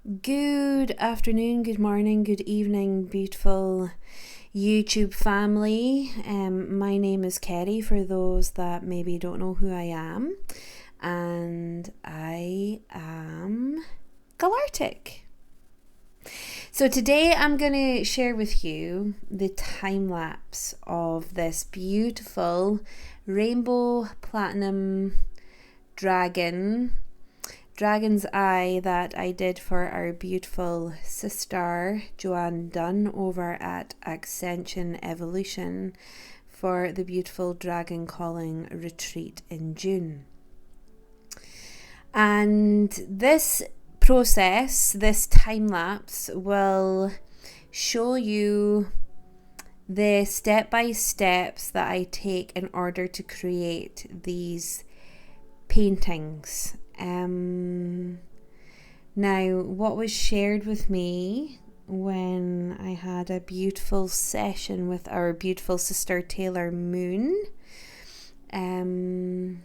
Good afternoon, good morning, good evening, beautiful YouTube family. My name is Kerry for those that maybe don't know who I am, and I am Galactic. So today I'm going to share with you the time lapse of this beautiful rainbow platinum dragon's eye that I did for our beautiful sister Joanne Dunn over at Ascension Evolution for the beautiful Dragon Calling retreat in June. And this process, this time lapse, will show you the step-by-steps that I take in order to create these paintings. Now, what was shared with me when I had a beautiful session with our beautiful sister Taylor Moon, a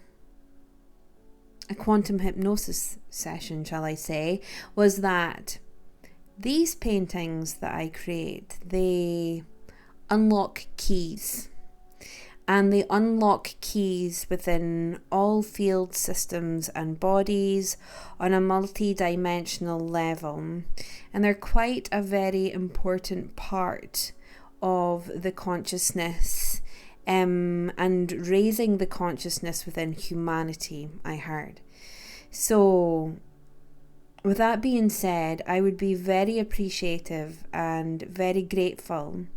quantum hypnosis session, shall I say, was that these paintings that I create, they unlock keys. And they unlock keys within all field systems and bodies on a multi-dimensional level. And they're quite a very important part of the consciousness and raising the consciousness within humanity, I heard. So, with that being said, I would be very appreciative and very grateful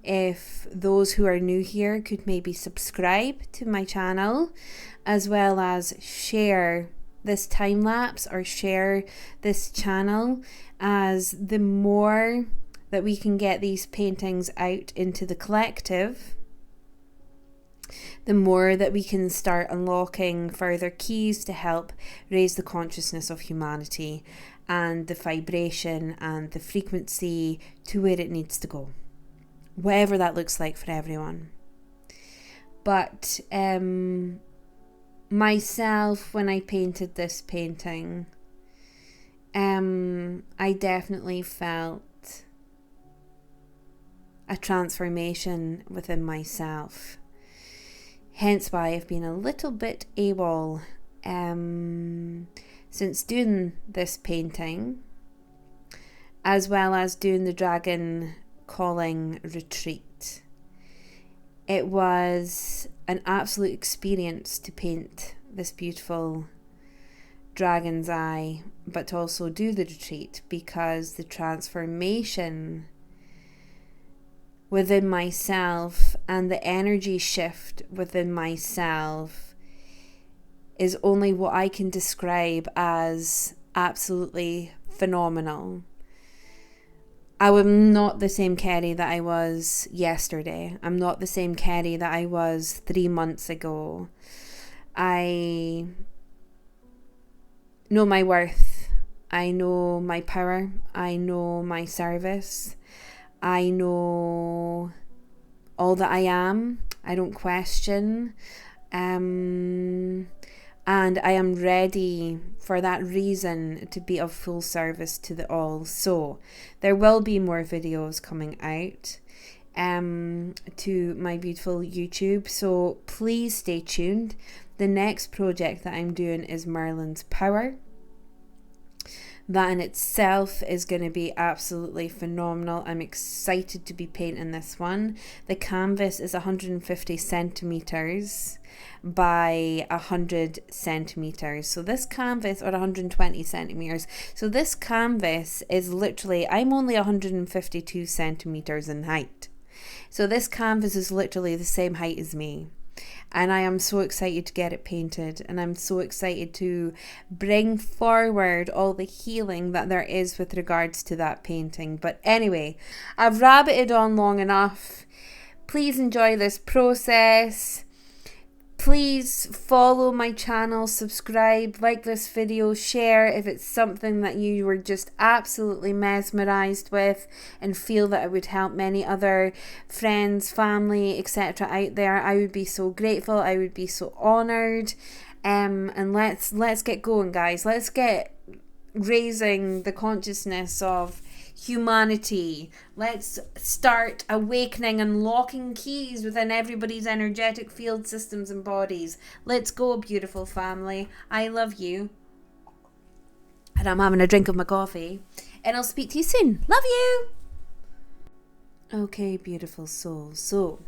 if those who are new here could maybe subscribe to my channel, as well as share this time lapse or share this channel, as the more that we can get these paintings out into the collective, the more that we can start unlocking further keys to help raise the consciousness of humanity and the vibration and the frequency to where it needs to go. Whatever that looks like for everyone. But myself, when I painted this painting, I definitely felt a transformation within myself. Hence why I've been a little bit able, since doing this painting, as well as doing the Dragon Calling retreat. It was an absolute experience to paint this beautiful dragon's eye, but to also do the retreat, because the transformation within myself and the energy shift within myself is only what I can describe as absolutely phenomenal. I am not the same Kerry that I was yesterday. I'm not the same Kerry that I was 3 months ago. I know my worth. I know my power. I know my service. I know all that I am. I don't question. And I am ready for that reason to be of full service to the all. So there will be more videos coming out to my beautiful YouTube. So please stay tuned. The next project that I'm doing is Merlin's Power. That in itself is going to be absolutely phenomenal. I'm excited to be painting this one. The canvas is 150 centimeters by 100 centimeters. So this canvas, or 120 centimeters. So this canvas is literally, I'm only 152 centimeters in height. So this canvas is literally the same height as me. And I am so excited to get it painted, and I'm so excited to bring forward all the healing that there is with regards to that painting. But anyway, I've rabbited on long enough. Please enjoy this process. Please follow my channel, subscribe, like this video, share if it's something that you were just absolutely mesmerized with and feel that it would help many other friends, family, etc. out there. I would be so grateful. I would be so honored. And let's get going, guys. Let's get raising the consciousness of humanity. Let's start awakening and locking keys within everybody's energetic field systems and bodies. Let's go, beautiful family. I love you. And I'm having a drink of my coffee. And I'll speak to you soon. Love you. Okay, beautiful souls. So,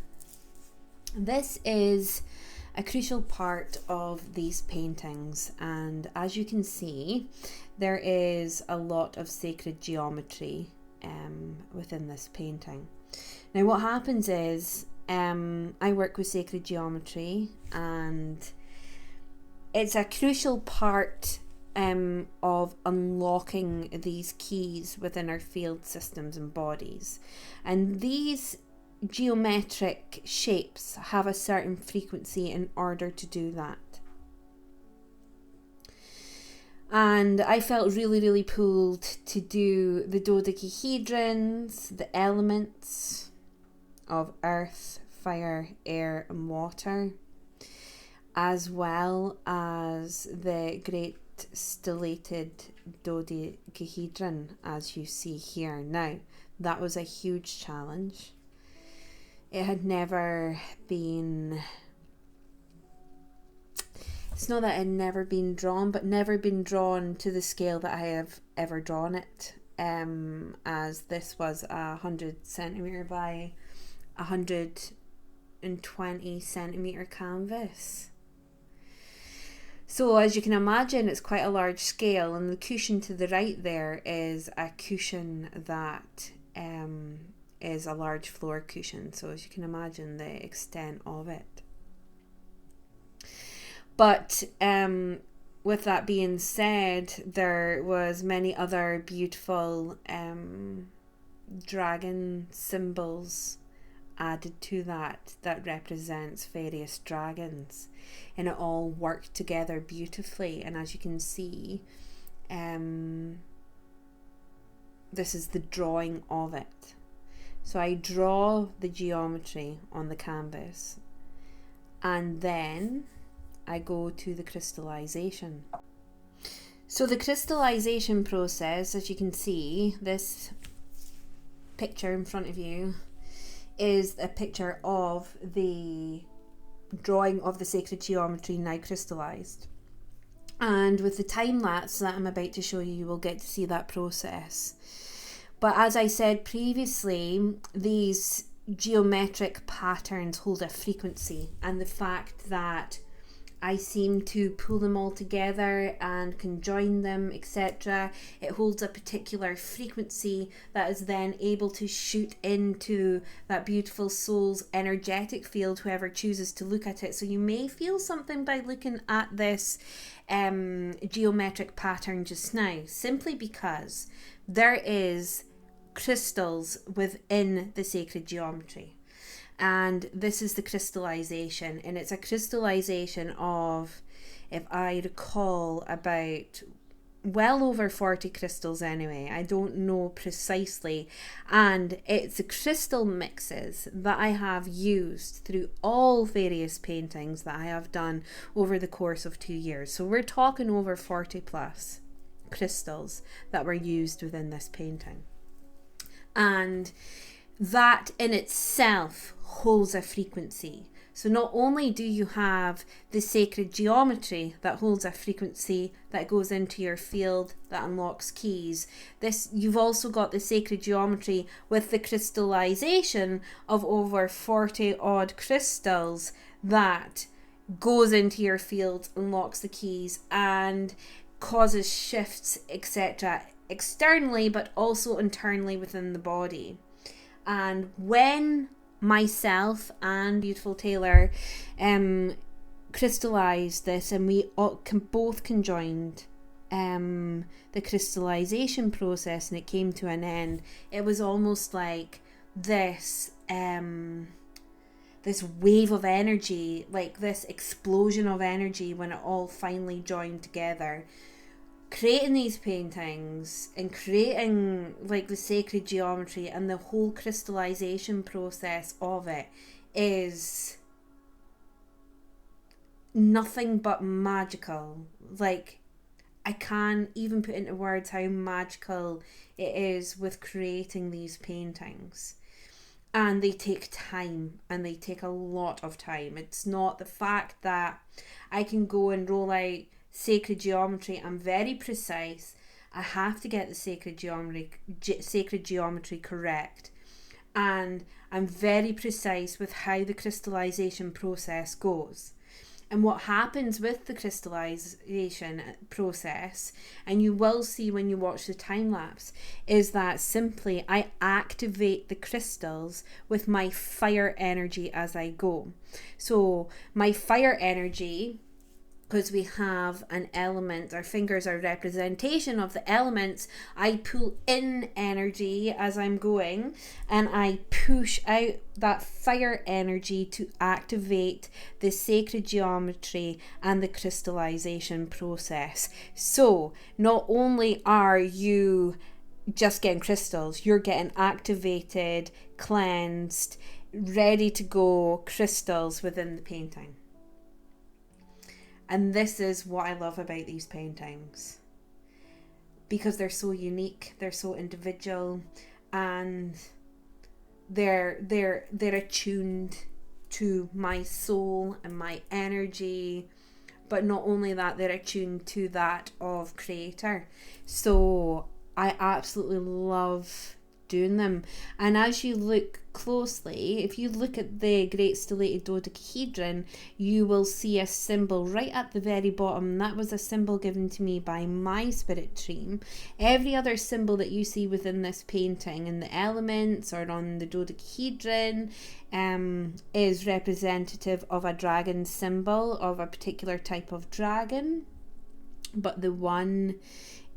this is a crucial part of these paintings, and as you can see, there is a lot of sacred geometry within this painting. Now what happens is I work with sacred geometry, and it's a crucial part of unlocking these keys within our field systems and bodies. And these geometric shapes have a certain frequency in order to do that. And I felt really pulled to do the dodecahedrons, the elements of earth, fire, air and water, as well as the great stellated dodecahedron as you see here. Now, that was a huge challenge. It had never been, it's not that it had never been drawn, but never been drawn to the scale that I have ever drawn it, as this was 100 centimetre by 120 centimetre canvas. So as you can imagine, it's quite a large scale, and the cushion to the right there is a cushion that is a large floor cushion. So as you can imagine the extent of it. But with that being said, there was many other beautiful dragon symbols added to that represents various dragons, and it all worked together beautifully. And as you can see, this is the drawing of it. So I draw the geometry on the canvas, and then I go to the crystallization. So the crystallization process, as you can see, this picture in front of you is a picture of the drawing of the sacred geometry now crystallized. And with the time lapse that I'm about to show you, you will get to see that process. But as I said previously, these geometric patterns hold a frequency, and the fact that I seem to pull them all together and conjoin them, etc. It holds a particular frequency that is then able to shoot into that beautiful soul's energetic field, whoever chooses to look at it. So you may feel something by looking at this geometric pattern just now, simply because there is crystals within the sacred geometry. And this is the crystallization, and it's a crystallization of, if I recall, about well over 40 crystals anyway. I don't know precisely. And it's the crystal mixes that I have used through all various paintings that I have done over the course of 2 years. So we're talking over 40 plus crystals that were used within this painting. And that in itself holds a frequency. So not only do you have the sacred geometry that holds a frequency that goes into your field that unlocks keys, you've also got the sacred geometry with the crystallization of over 40 odd crystals that goes into your field, unlocks the keys and causes shifts, etc., externally but also internally within the body. And when myself and beautiful Taylor crystallized this, and we both conjoined the crystallization process, and it came to an end, it was almost like this this wave of energy, like this explosion of energy when it all finally joined together. Creating these paintings and creating like the sacred geometry and the whole crystallization process of it is nothing but magical. Like, I can't even put into words how magical it is with creating these paintings. And they take time, and they take a lot of time. It's not the fact that I can go and roll out sacred geometry. I'm very precise. I have to get the sacred geometry correct. And I'm very precise with how the crystallization process goes. And what happens with the crystallization process, and you will see when you watch the time lapse, is that simply I activate the crystals with my fire energy as I go. So my fire energy, because we have an element, our fingers are representation of the elements, I pull in energy as I'm going, and I push out that fire energy to activate the sacred geometry and the crystallization process. So not only are you just getting crystals, you're getting activated, cleansed, ready to go crystals within the painting. And this is what I love about these paintings, because they're so unique, they're so individual, and they're attuned to my soul and my energy. But not only that, they're attuned to that of Creator. So I absolutely love doing them. And as you look closely, if you look at the great stellated dodecahedron, you will see a symbol right at the very bottom. That was a symbol given to me by my spirit team. Every other symbol that you see within this painting in the elements or on the dodecahedron is representative of a dragon symbol, of a particular type of dragon. But the one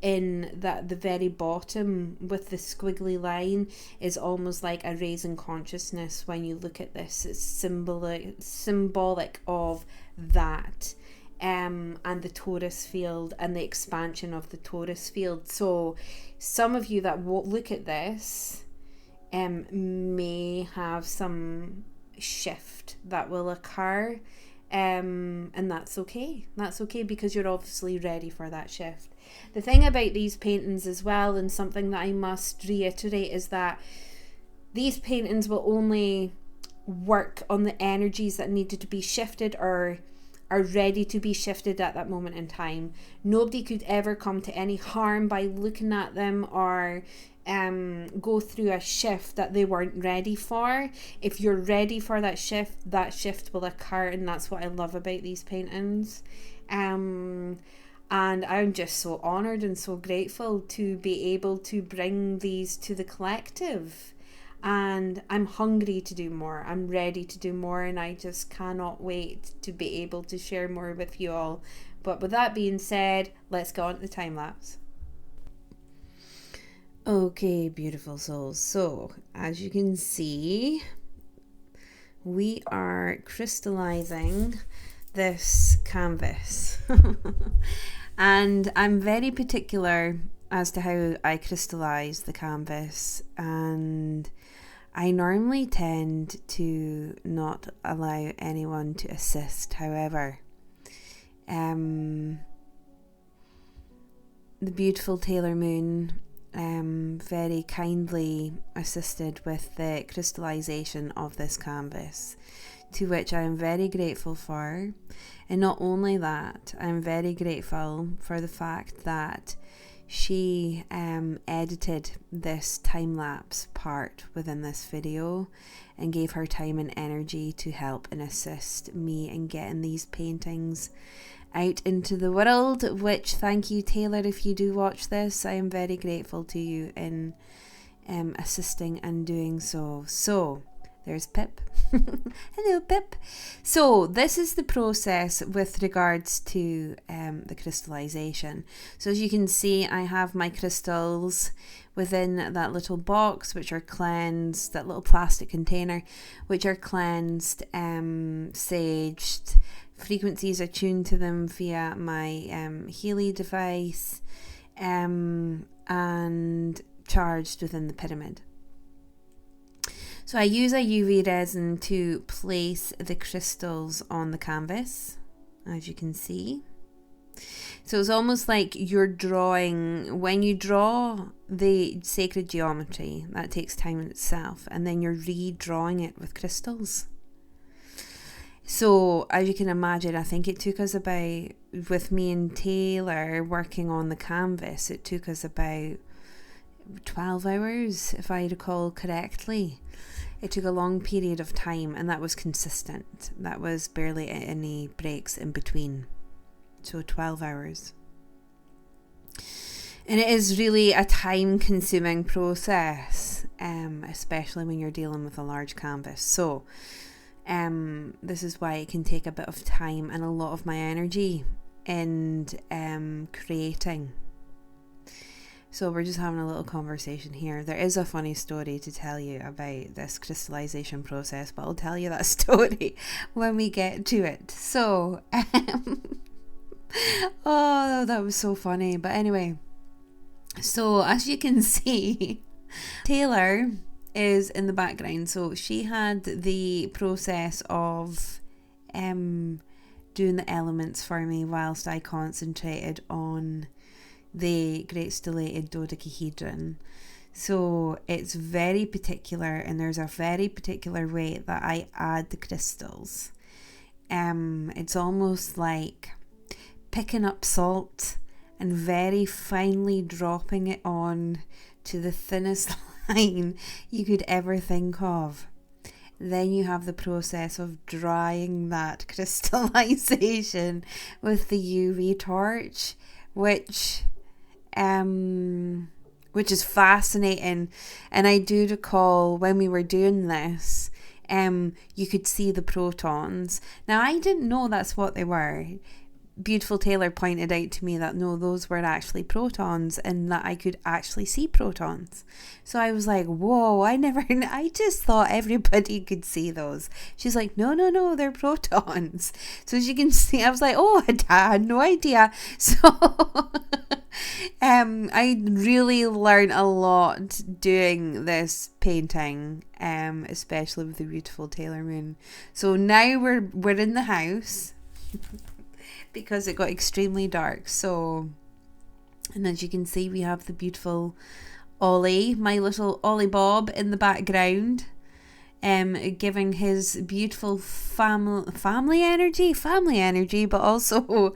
in the very bottom with the squiggly line is almost like a raising consciousness. When you look at this, it's symbolic of that, and the torus field and the expansion of the torus field. So some of you that look at this may have some shift that will occur, and that's okay. That's okay, because you're obviously ready for that shift. The thing about these paintings as well, and something that I must reiterate, is that these paintings will only work on the energies that needed to be shifted or are ready to be shifted at that moment in time. Nobody could ever come to any harm by looking at them or go through a shift that they weren't ready for. If you're ready for that shift will occur, and that's what I love about these paintings. And I'm just so honoured and so grateful to be able to bring these to the collective. And I'm hungry to do more. I'm ready to do more, and I just cannot wait to be able to share more with you all. But with that being said, let's go on to the time lapse. Okay, beautiful souls. So, as you can see, we are crystallizing this canvas. And I'm very particular as to how I crystallize the canvas, and I normally tend to not allow anyone to assist. However, the beautiful Taylor Moon very kindly assisted with the crystallization of this canvas, to which I am very grateful for. And not only that, I'm very grateful for the fact that she edited this time-lapse part within this video and gave her time and energy to help and assist me in getting these paintings out into the world, which, thank you, Taylor, if you do watch this. I am very grateful to you in assisting and doing so. So there's Pip. Hello, Pip. So this is the process with regards to the crystallization. So as you can see, I have my crystals within that little box, which are cleansed, that little plastic container, which are cleansed, saged, frequencies attuned to them via my Healy device, and charged within the pyramid. So I use a UV resin to place the crystals on the canvas, as you can see. So it's almost like you're drawing, when you draw the sacred geometry, that takes time in itself, and then you're redrawing it with crystals. So as you can imagine, I think it took us about, with me and Taylor working on the canvas, it took us about 12 hours, if I recall correctly. It took a long period of time, and that was consistent. That was barely any breaks in between. So 12 hours. And it is really a time-consuming process, especially when you're dealing with a large canvas. So this is why it can take a bit of time and a lot of my energy in creating. So we're just having a little conversation here. There is a funny story to tell you about this crystallization process, but I'll tell you that story when we get to it. So, oh, that was so funny. But anyway, so as you can see, Taylor is in the background. So she had the process of doing the elements for me whilst I concentrated on the great stellated dodecahedron. So it's very particular, and there's a very particular way that I add the crystals. It's almost like picking up salt and very finely dropping it on to the thinnest line you could ever think of. Then you have the process of drying that crystallization with the UV torch, which is fascinating. And I do recall when we were doing this, you could see the protons. Now, I didn't know that's what they were. Beautiful Taylor pointed out to me that no, those were actually protons, and that I could actually see protons. So I was like, whoa, I just thought everybody could see those. She's like, no, they're protons. So as you can see, I was like, oh, I had no idea. So I really learned a lot doing this painting, especially with the beautiful Taylor moon. So now we're in the house because it got extremely dark. So, and as you can see, we have the beautiful Ollie, my little Ollie Bob in the background, giving his beautiful family energy, but also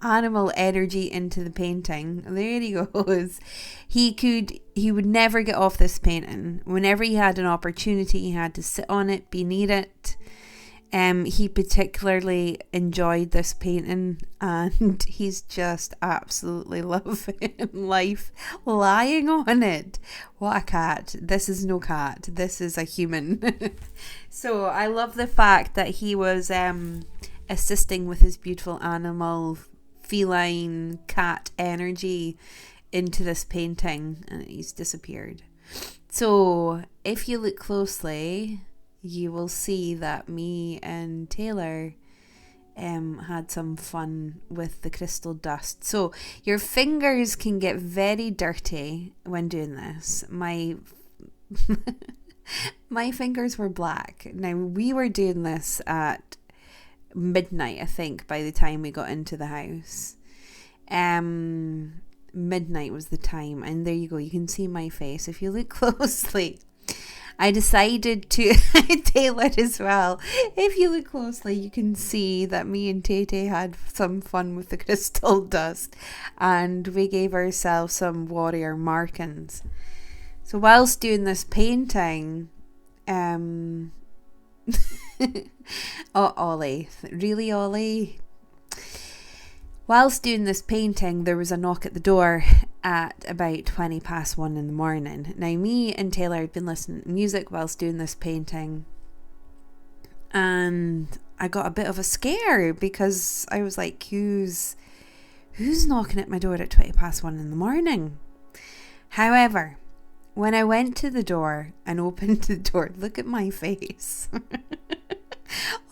animal energy into the painting. There he goes. He would never get off this painting. Whenever he had an opportunity, he had to sit on it, be near it. He particularly enjoyed this painting, and he's just absolutely loving life lying on it. What a cat. This is no cat. This is a human. So I love the fact that he was assisting with his beautiful animal, feline, cat energy into this painting, and he's disappeared. So if you look closely, you will see that me and Taylor had some fun with the crystal dust. So your fingers can get very dirty when doing this. My fingers were black. Now, we were doing this at midnight, I think, by the time we got into the house. Midnight was the time, and there you go, you can see my face if you look closely. I decided to, Taylor as well, if you look closely, you can see that me and Tay had some fun with the crystal dust, and we gave ourselves some warrior markings. So whilst doing this painting, oh, Ollie, really, Ollie? Whilst doing this painting, there was a knock at the door at about 20 past 1 in the morning. Now, me and Taylor had been listening to music whilst doing this painting, and I got a bit of a scare because I was like, who's knocking at my door at 20 past 1 in the morning? However, when I went to the door and opened the door, look at my face.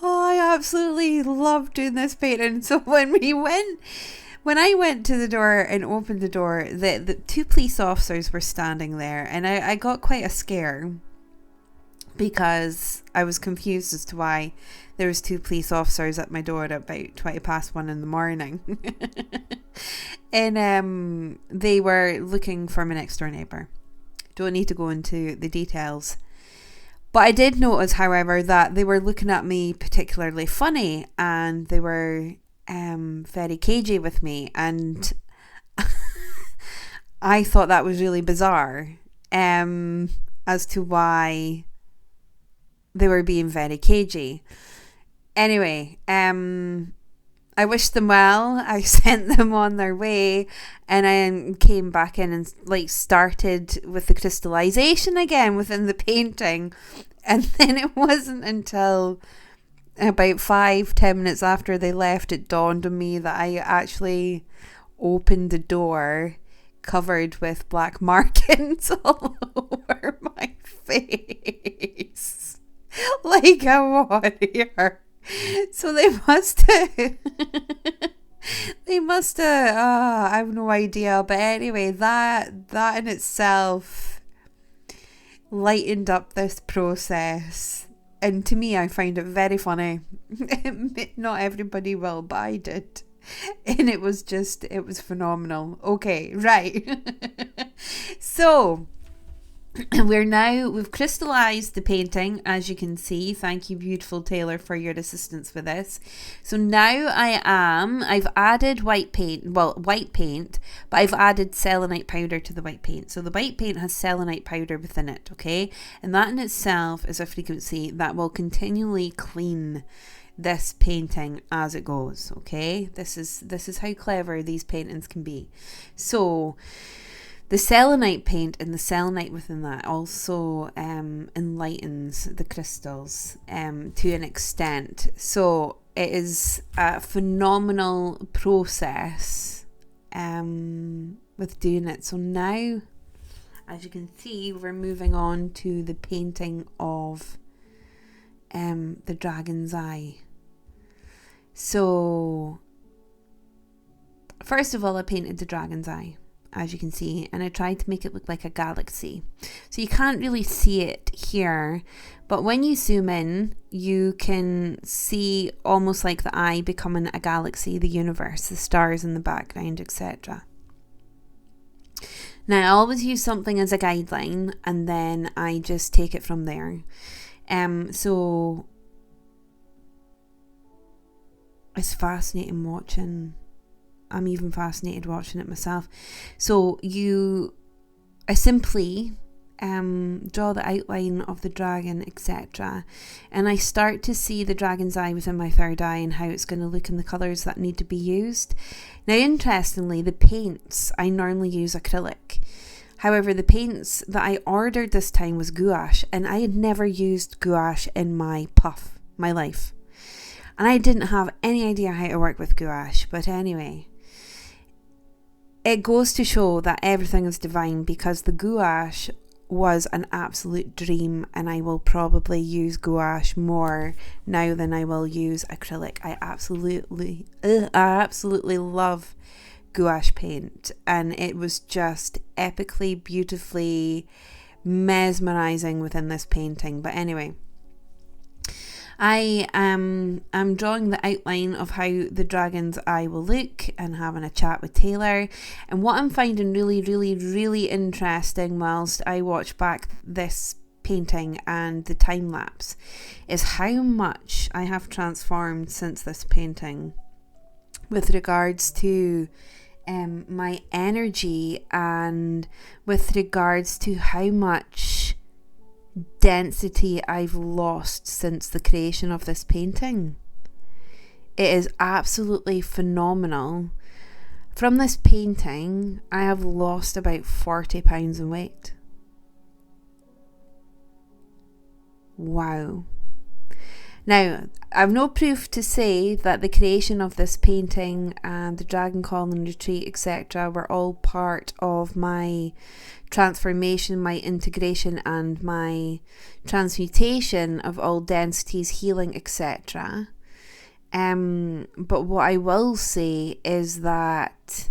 Oh, I absolutely love doing this painting. So when I went to the door and opened the door, the two police officers were standing there, and I got quite a scare because I was confused as to why there was 2 police officers at my door at about 1:20 in the morning. And they were looking for my next door neighbour. Don't need to go into the details. But I did notice, however, that they were looking at me particularly funny, and they were very cagey with me, and I thought that was really bizarre as to why they were being very cagey. Anyway, I wished them well. I sent them on their way, and I came back in and started with the crystallization again within the painting. And then it wasn't until about 5-10 minutes after they left, it dawned on me that I actually opened the door covered with black markings all over my face, like a warrior. So they must have I have no idea, but anyway, that in itself lightened up this process, and to me, I find it very funny. Not everybody will, but I did, and it was phenomenal. Okay, right. So we've crystallized the painting, as you can see. Thank you, beautiful Taylor, for your assistance with this. So now I've added white paint, but I've added selenite powder to the white paint. So the white paint has selenite powder within it, okay? And that in itself is a frequency that will continually clean this painting as it goes, okay? This is how clever these paintings can be. So the selenite paint and the selenite within that also enlightens the crystals to an extent. So it is a phenomenal process with doing it. So now, as you can see, we're moving on to the painting of the dragon's eye. So first of all, I painted the dragon's eye, as you can see, and I tried to make it look like a galaxy. So you can't really see it here, but when you zoom in, you can see almost like the eye becoming a galaxy, the universe, the stars in the background, etc. Now, I always use something as a guideline, and then I just take it from there. So it's fascinating watching. I'm even fascinated watching it myself. So I simply draw the outline of the dragon, etc. And I start to see the dragon's eye within my third eye and how it's going to look in the colours that need to be used. Now, interestingly, the paints, I normally use acrylic. However, the paints that I ordered this time was gouache, and I had never used gouache in my life. And I didn't have any idea how to work with gouache, but anyway, it goes to show that everything is divine, because the gouache was an absolute dream, and I will probably use gouache more now than I will use acrylic. I absolutely love gouache paint, and it was just epically, beautifully mesmerizing within this painting. But anyway, I'm drawing the outline of how the dragon's eye will look and having a chat with Taylor. And what I'm finding really, really, really interesting whilst I watch back this painting and the time lapse is how much I have transformed since this painting with regards to my energy, and with regards to how much density I've lost since the creation of this painting. It is absolutely phenomenal. From this painting, I have lost about 40 pounds in weight. Wow. Now, I've no proof to say that the creation of this painting and the Dragon Calling Retreat, etc., were all part of my transformation, my integration, and my transmutation of all densities, healing, etc. But what I will say is that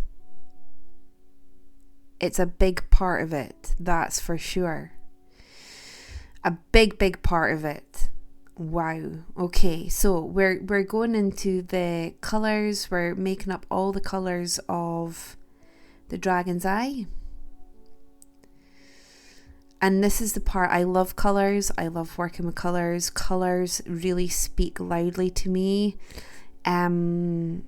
it's a big part of it, that's for sure. A big, big part of it. Wow. Okay, so we're going into the colours. We're making up all the colours of the dragon's eye. And this is the part, I love colours. I love working with colours. Colours really speak loudly to me. And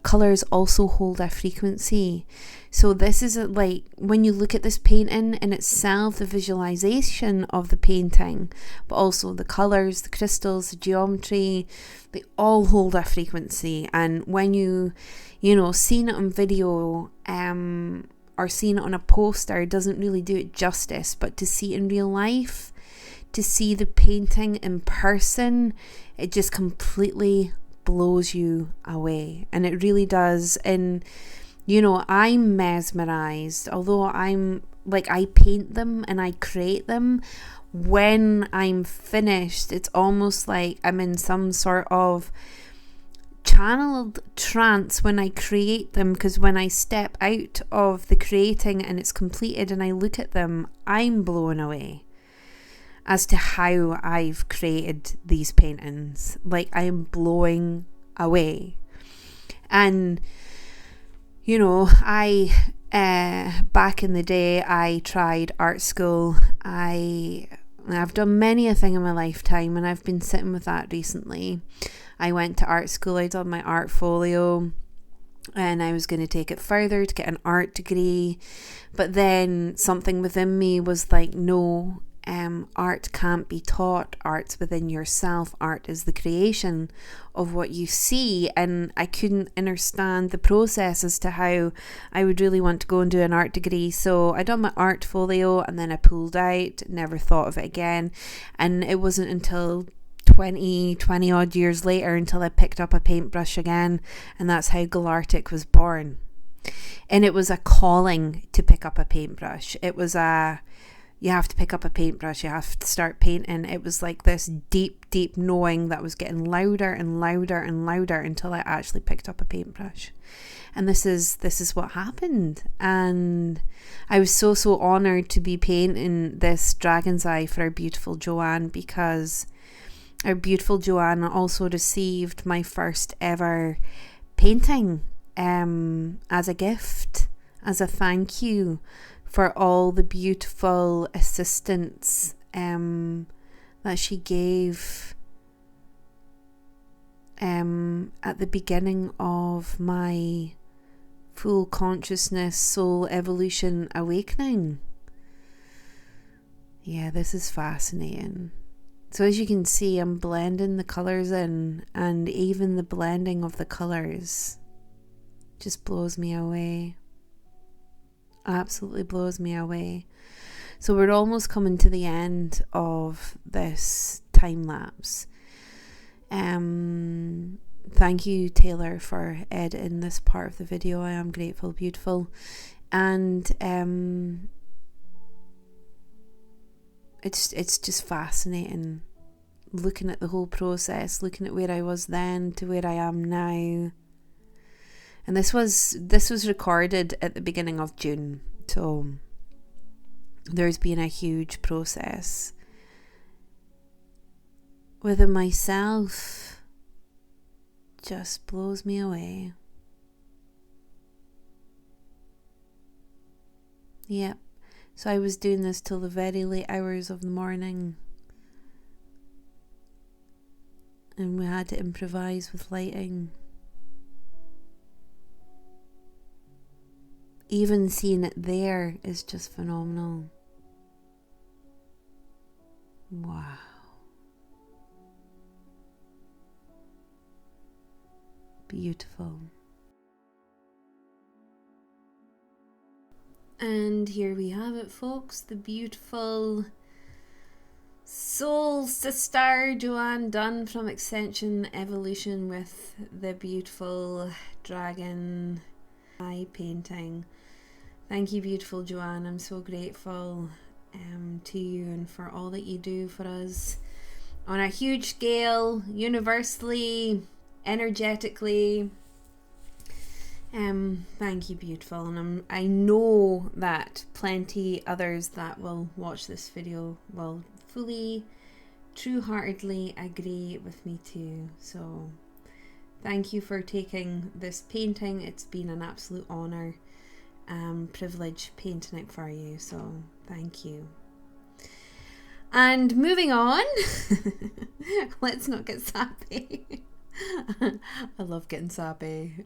colours also hold a frequency. So this is like, when you look at this painting in itself, the visualization of the painting, but also the colours, the crystals, the geometry, they all hold a frequency. And when you know, seeing it on video, or seeing it on a poster doesn't really do it justice, but to see it in real life, to see the painting in person, it just completely blows you away. And it really does. And you know, I'm mesmerized, although I'm like, I paint them and I create them. When I'm finished, it's almost like I'm in some sort of channeled trance when I create them, because when I step out of the creating and it's completed and I look at them, I'm blown away as to how I've created these paintings. Like, I am blowing away. And you know, I back in the day, I tried art school. I've done many a thing in my lifetime, and I've been sitting with that recently. I went to art school, I did my art folio, and I was going to take it further to get an art degree. But then something within me was like, no, art can't be taught. Art's within yourself. Art is the creation of what you see. And I couldn't understand the process as to how I would really want to go and do an art degree. So I done my art folio and then I pulled out, never thought of it again. And it wasn't until 20 odd years later until I picked up a paintbrush again, and that's how Galartic was born. And it was a calling to pick up a paintbrush. It was you have to pick up a paintbrush, you have to start painting. It was like this deep knowing that was getting louder and louder and louder until I actually picked up a paintbrush. And this is what happened. And I was so honoured to be painting this dragon's eye for our beautiful Joanne, because our beautiful Joanne also received my first ever painting as a gift, as a thank you for all the beautiful assistance that she gave at the beginning of my full consciousness soul evolution awakening. Yeah, this is fascinating. So as you can see, I'm blending the colours in, and even the blending of the colours just blows me away. Absolutely blows me away. So we're almost coming to the end of this time lapse. Thank you, Taylor, for editing this part of the video. I am grateful, beautiful. And it's just fascinating looking at the whole process, looking at where I was then to where I am now. And this was recorded at the beginning of June, so there's been a huge process within myself. Just blows me away. Yep. So I was doing this till the very late hours of the morning, and we had to improvise with lighting. Even seeing it there is just phenomenal. Wow. Beautiful. And here we have it, folks. The beautiful soul sister Joanne done from Extension Evolution with the beautiful dragon eye painting. Thank you, beautiful Joanne. I'm so grateful to you and for all that you do for us on a huge scale, universally, energetically. Thank you, beautiful. And I know that plenty others that will watch this video will fully true-heartedly agree with me too. So thank you for taking this painting. It's been an absolute honour and privilege painting it for you. So thank you. And moving on, let's not get sappy. I love getting sappy.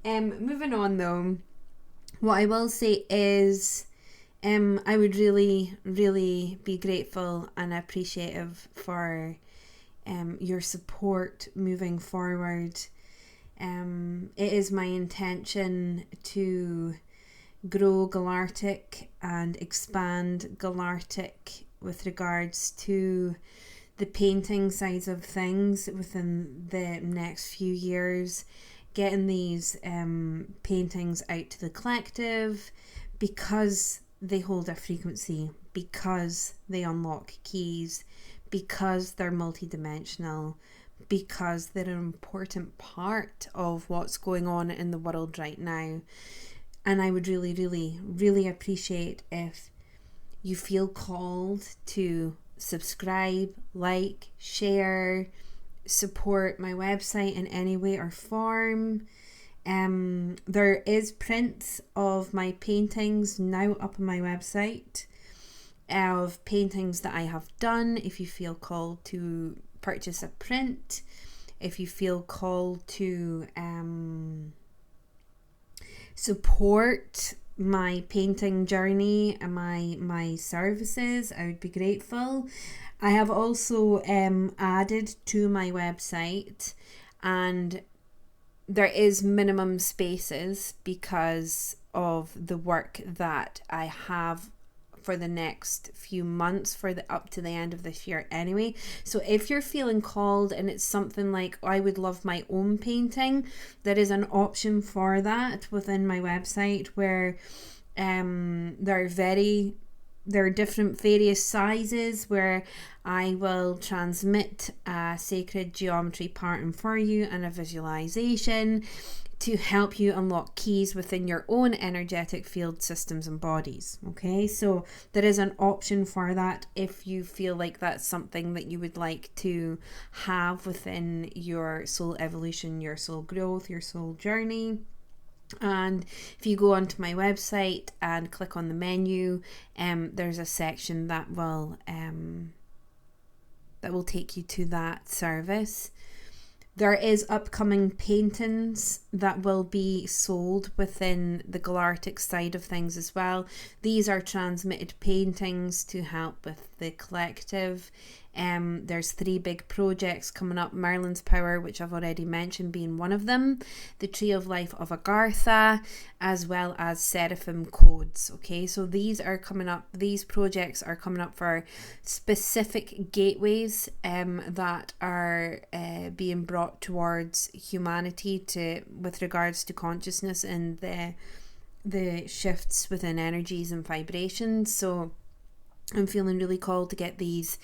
Moving on though, what I will say is I would really, really be grateful and appreciative for your support moving forward. It is my intention to grow Galartic and expand Galartic with regards to the painting sides of things within the next few years, getting these paintings out to the collective because they hold a frequency, because they unlock keys, because they're multidimensional, because they're an important part of what's going on in the world right now. And I would really, really, really appreciate if you feel called to subscribe, like, share, support my website in any way or form. There is prints of my paintings now up on my website of paintings that I have done. If you feel called to purchase a print, if you feel called to support my painting journey and my services, I would be grateful. I have also added to my website, and there is minimum spaces because of the work that I have for the next few months, for the up to the end of this year anyway. So if you're feeling called and it's something like, oh, I would love my own painting, there is an option for that within my website where there are different various sizes where I will transmit a sacred geometry pattern for you and a visualization to help you unlock keys within your own energetic field systems and bodies. Okay, so there is an option for that if you feel like that's something that you would like to have within your soul evolution, your soul growth, your soul journey. And if you go onto my website and click on the menu, there's a section that will take you to that service. There is upcoming paintings that will be sold within the Galartic side of things as well. These are transmitted paintings to help with the collective. There's 3 big projects coming up. Merlin's Power, which I've already mentioned, being one of them. The Tree of Life of Agartha, as well as Seraphim Codes. Okay, so these are coming up. These projects are coming up for specific gateways that are being brought towards humanity with regards to consciousness and the shifts within energies and vibrations. So I'm feeling really called to get these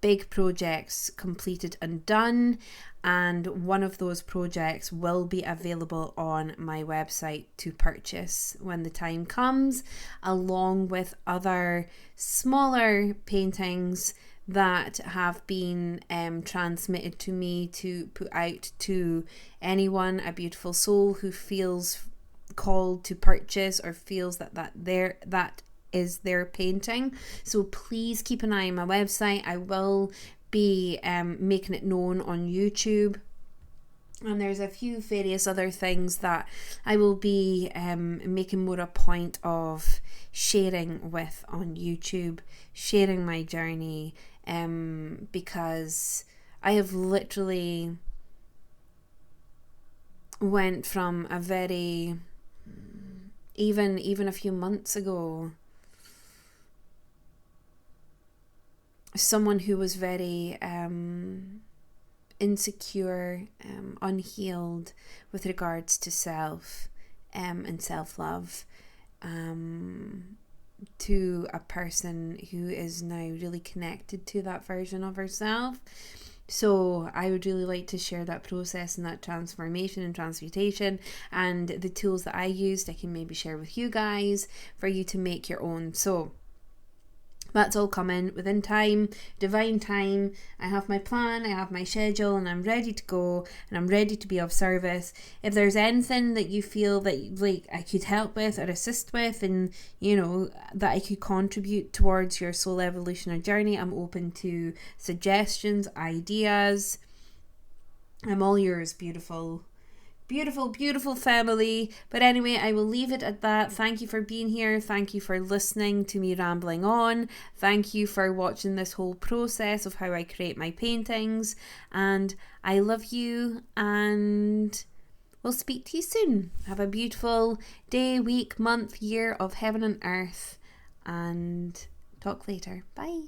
big projects completed and done, and one of those projects will be available on my website to purchase when the time comes, along with other smaller paintings that have been transmitted to me to put out to anyone, a beautiful soul who feels called to purchase or feels that is their painting. So please keep an eye on my website. I will be making it known on YouTube, and there's a few various other things that I will be making more a point of sharing with on YouTube, sharing my journey, because I have literally went from a very even a few months ago, someone who was very insecure, unhealed with regards to self and self-love, to a person who is now really connected to that version of herself. So I would really like to share that process and that transformation and transmutation, and the tools that I used I can maybe share with you guys for you to make your own. So That's all coming within time, divine time. I have my plan, I have my schedule, and I'm ready to go, and I'm ready to be of service. If there's anything that you feel that like I could help with or assist with, and that I could contribute towards your soul evolution or journey, I'm open to suggestions, ideas. I'm all yours, beautiful. Beautiful, beautiful family. But anyway, I will leave it at that. Thank you for being here. Thank you for listening to me rambling on. Thank you for watching this whole process of how I create my paintings. And I love you, and we'll speak to you soon. Have a beautiful day, week, month, year of heaven and earth. And talk later. Bye.